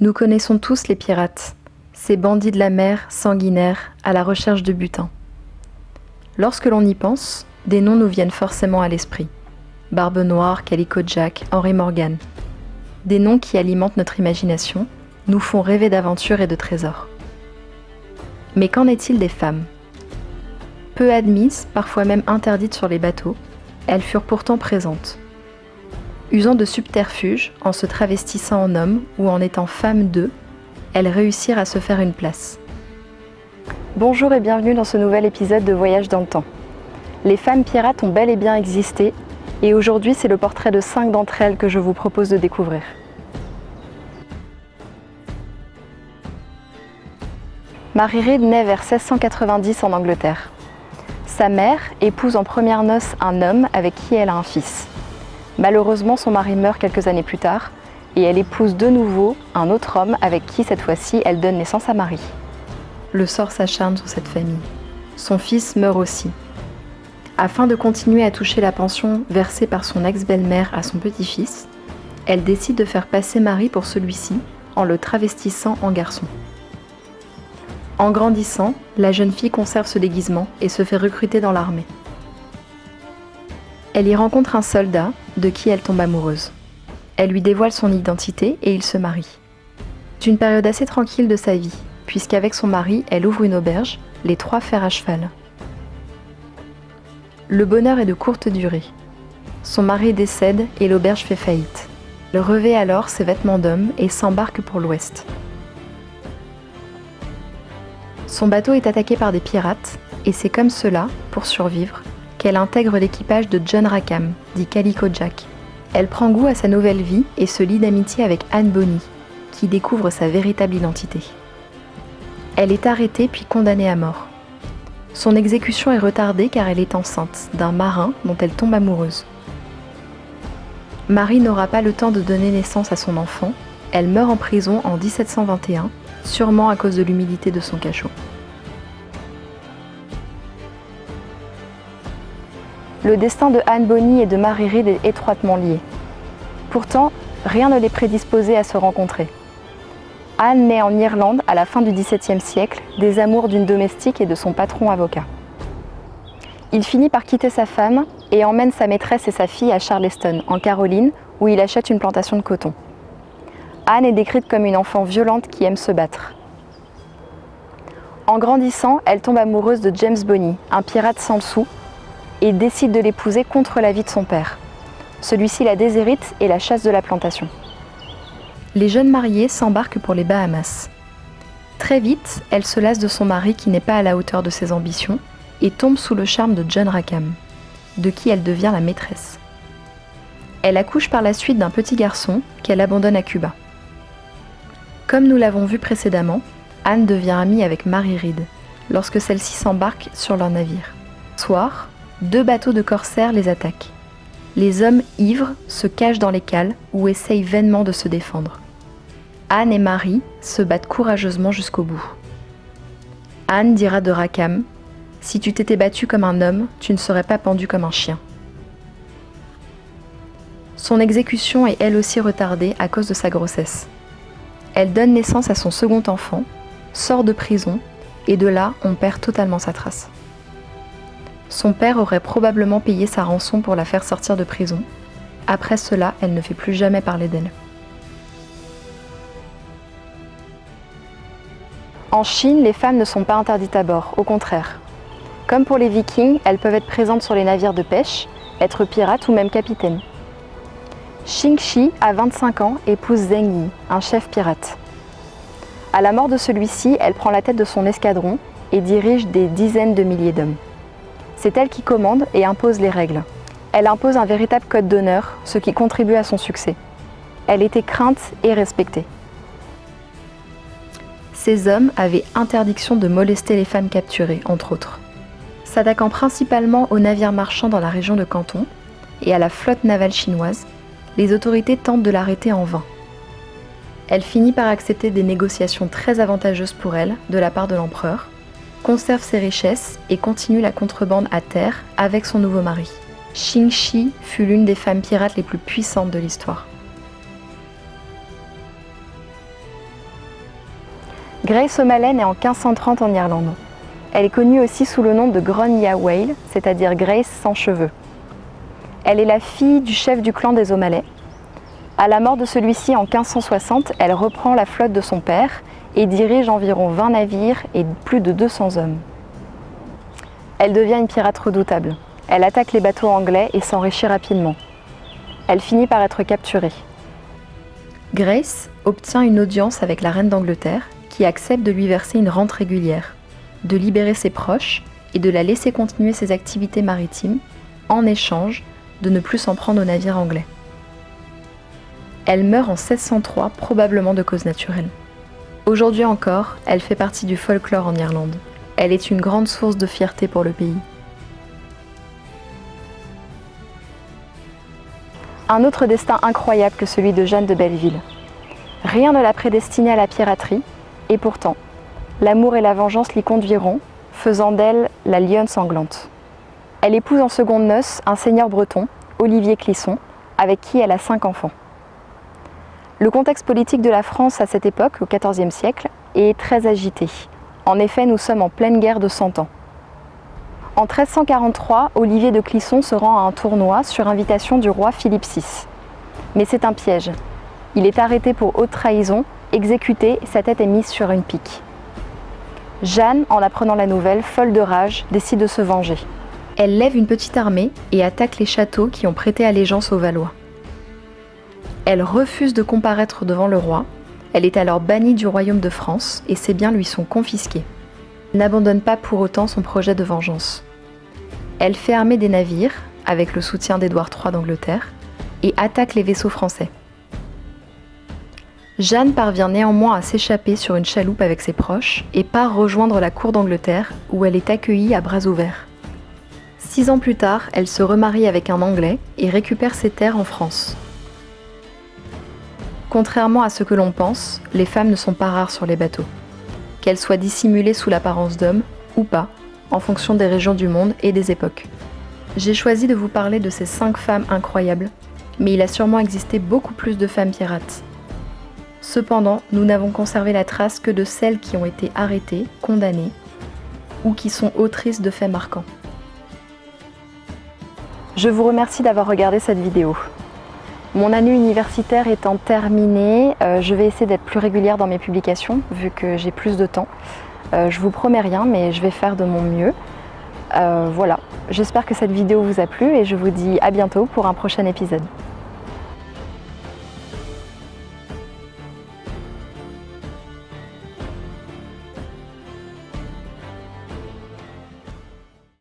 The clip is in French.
Nous connaissons tous les pirates, ces bandits de la mer sanguinaires à la recherche de butin. Lorsque l'on y pense, des noms nous viennent forcément à l'esprit. Barbe Noire, Calico Jack, Henry Morgan. Des noms qui alimentent notre imagination, nous font rêver d'aventures et de trésors. Mais qu'en est-il des femmes ? Peu admises, parfois même interdites sur les bateaux, elles furent pourtant présentes. Usant de subterfuges, en se travestissant en hommes ou en étant femmes d'eux, elles réussirent à se faire une place. Bonjour et bienvenue dans ce nouvel épisode de Voyage dans le temps. Les femmes pirates ont bel et bien existé, et aujourd'hui c'est le portrait de 5 d'entre elles que je vous propose de découvrir. Mary Read naît vers 1690 en Angleterre. Sa mère épouse en premières noces un homme avec qui elle a un fils. Malheureusement, son mari meurt quelques années plus tard et elle épouse de nouveau un autre homme avec qui, cette fois-ci, elle donne naissance à Marie. Le sort s'acharne sur cette famille. Son fils meurt aussi. Afin de continuer à toucher la pension versée par son ex-belle-mère à son petit-fils, elle décide de faire passer Marie pour celui-ci en le travestissant en garçon. En grandissant, la jeune fille conserve ce déguisement et se fait recruter dans l'armée. Elle y rencontre un soldat de qui elle tombe amoureuse. Elle lui dévoile son identité et ils se marient. C'est une période assez tranquille de sa vie, puisqu'avec son mari, elle ouvre une auberge, les 3 Fers à cheval. Le bonheur est de courte durée. Son mari décède et l'auberge fait faillite. Elle revêt alors ses vêtements d'homme et s'embarque pour l'ouest. Son bateau est attaqué par des pirates et c'est comme cela, pour survivre, qu'elle intègre l'équipage de John Rackham, dit Calico Jack. Elle prend goût à sa nouvelle vie et se lie d'amitié avec Anne Bonny, qui découvre sa véritable identité. Elle est arrêtée puis condamnée à mort. Son exécution est retardée car elle est enceinte d'un marin dont elle tombe amoureuse. Marie n'aura pas le temps de donner naissance à son enfant, elle meurt en prison en 1721, sûrement à cause de l'humidité de son cachot. Le destin de Anne Bonny et de Mary Read est étroitement lié. Pourtant, rien ne les prédisposait à se rencontrer. Anne naît en Irlande à la fin du XVIIe siècle, des amours d'une domestique et de son patron avocat. Il finit par quitter sa femme et emmène sa maîtresse et sa fille à Charleston, en Caroline, où il achète une plantation de coton. Anne est décrite comme une enfant violente qui aime se battre. En grandissant, elle tombe amoureuse de James Bonny, un pirate sans le sou, et décide de l'épouser contre l'avis de son père. Celui-ci la déshérite et la chasse de la plantation. Les jeunes mariés s'embarquent pour les Bahamas. Très vite, elle se lasse de son mari qui n'est pas à la hauteur de ses ambitions et tombe sous le charme de John Rackham, de qui elle devient la maîtresse. Elle accouche par la suite d'un petit garçon qu'elle abandonne à Cuba. Comme nous l'avons vu précédemment, Anne devient amie avec Mary Read lorsque celle-ci s'embarque sur leur navire. Soir, 2 bateaux de corsaires les attaquent. Les hommes ivres se cachent dans les cales ou essayent vainement de se défendre. Anne et Marie se battent courageusement jusqu'au bout. Anne dira de Rackham : « Si tu t'étais battu comme un homme, tu ne serais pas pendu comme un chien. » Son exécution est elle aussi retardée à cause de sa grossesse. Elle donne naissance à son second enfant, sort de prison, et de là, on perd totalement sa trace. Son père aurait probablement payé sa rançon pour la faire sortir de prison. Après cela, elle ne fait plus jamais parler d'elle. En Chine, les femmes ne sont pas interdites à bord, au contraire. Comme pour les Vikings, elles peuvent être présentes sur les navires de pêche, être pirates ou même capitaines. Xing Shi, à 25 ans, épouse Zheng Yi, un chef pirate. À la mort de celui-ci, elle prend la tête de son escadron et dirige des dizaines de milliers d'hommes. C'est elle qui commande et impose les règles. Elle impose un véritable code d'honneur, ce qui contribue à son succès. Elle était crainte et respectée. Ces hommes avaient interdiction de molester les femmes capturées, entre autres. S'attaquant principalement aux navires marchands dans la région de Canton et à la flotte navale chinoise, les autorités tentent de l'arrêter en vain. Elle finit par accepter des négociations très avantageuses pour elle de la part de l'empereur, conserve ses richesses et continue la contrebande à terre avec son nouveau mari. Xing Shi fut l'une des femmes pirates les plus puissantes de l'histoire. Grace O'Malley naît en 1530 en Irlande. Elle est connue aussi sous le nom de Gronnia Whale, c'est-à-dire Grace sans cheveux. Elle est la fille du chef du clan des O'Malley. À la mort de celui-ci en 1560, elle reprend la flotte de son père et dirige environ 20 navires et plus de 200 hommes. Elle devient une pirate redoutable. Elle attaque les bateaux anglais et s'enrichit rapidement. Elle finit par être capturée. Grace obtient une audience avec la reine d'Angleterre qui accepte de lui verser une rente régulière, de libérer ses proches et de la laisser continuer ses activités maritimes en échange de ne plus s'en prendre aux navires anglais. Elle meurt en 1603, probablement de cause naturelle. Aujourd'hui encore, elle fait partie du folklore en Irlande. Elle est une grande source de fierté pour le pays. Un autre destin incroyable que celui de Jeanne de Belleville. Rien ne l'a prédestinée à la piraterie, et pourtant, l'amour et la vengeance l'y conduiront, faisant d'elle la lionne sanglante. Elle épouse en secondes noces un seigneur breton, Olivier Clisson, avec qui elle a 5 enfants. Le contexte politique de la France à cette époque, au XIVe siècle, est très agité. En effet, nous sommes en pleine guerre de 100 ans. En 1343, Olivier de Clisson se rend à un tournoi sur invitation du roi Philippe VI. Mais c'est un piège. Il est arrêté pour haute trahison, exécuté et sa tête est mise sur une pique. Jeanne, en apprenant la nouvelle, folle de rage, décide de se venger. Elle lève une petite armée et attaque les châteaux qui ont prêté allégeance aux Valois. Elle refuse de comparaître devant le roi. Elle est alors bannie du royaume de France et ses biens lui sont confisqués. Elle n'abandonne pas pour autant son projet de vengeance. Elle fait armer des navires, avec le soutien d'Édouard III d'Angleterre, et attaque les vaisseaux français. Jeanne parvient néanmoins à s'échapper sur une chaloupe avec ses proches et part rejoindre la cour d'Angleterre où elle est accueillie à bras ouverts. 6 ans plus tard, elle se remarie avec un Anglais et récupère ses terres en France. Contrairement à ce que l'on pense, les femmes ne sont pas rares sur les bateaux. Qu'elles soient dissimulées sous l'apparence d'hommes ou pas, en fonction des régions du monde et des époques. J'ai choisi de vous parler de ces 5 femmes incroyables, mais il a sûrement existé beaucoup plus de femmes pirates. Cependant, nous n'avons conservé la trace que de celles qui ont été arrêtées, condamnées, ou qui sont autrices de faits marquants. Je vous remercie d'avoir regardé cette vidéo. Mon année universitaire étant terminée, je vais essayer d'être plus régulière dans mes publications, vu que j'ai plus de temps. Je vous promets rien, mais je vais faire de mon mieux. Voilà, j'espère que cette vidéo vous a plu et je vous dis à bientôt pour un prochain épisode.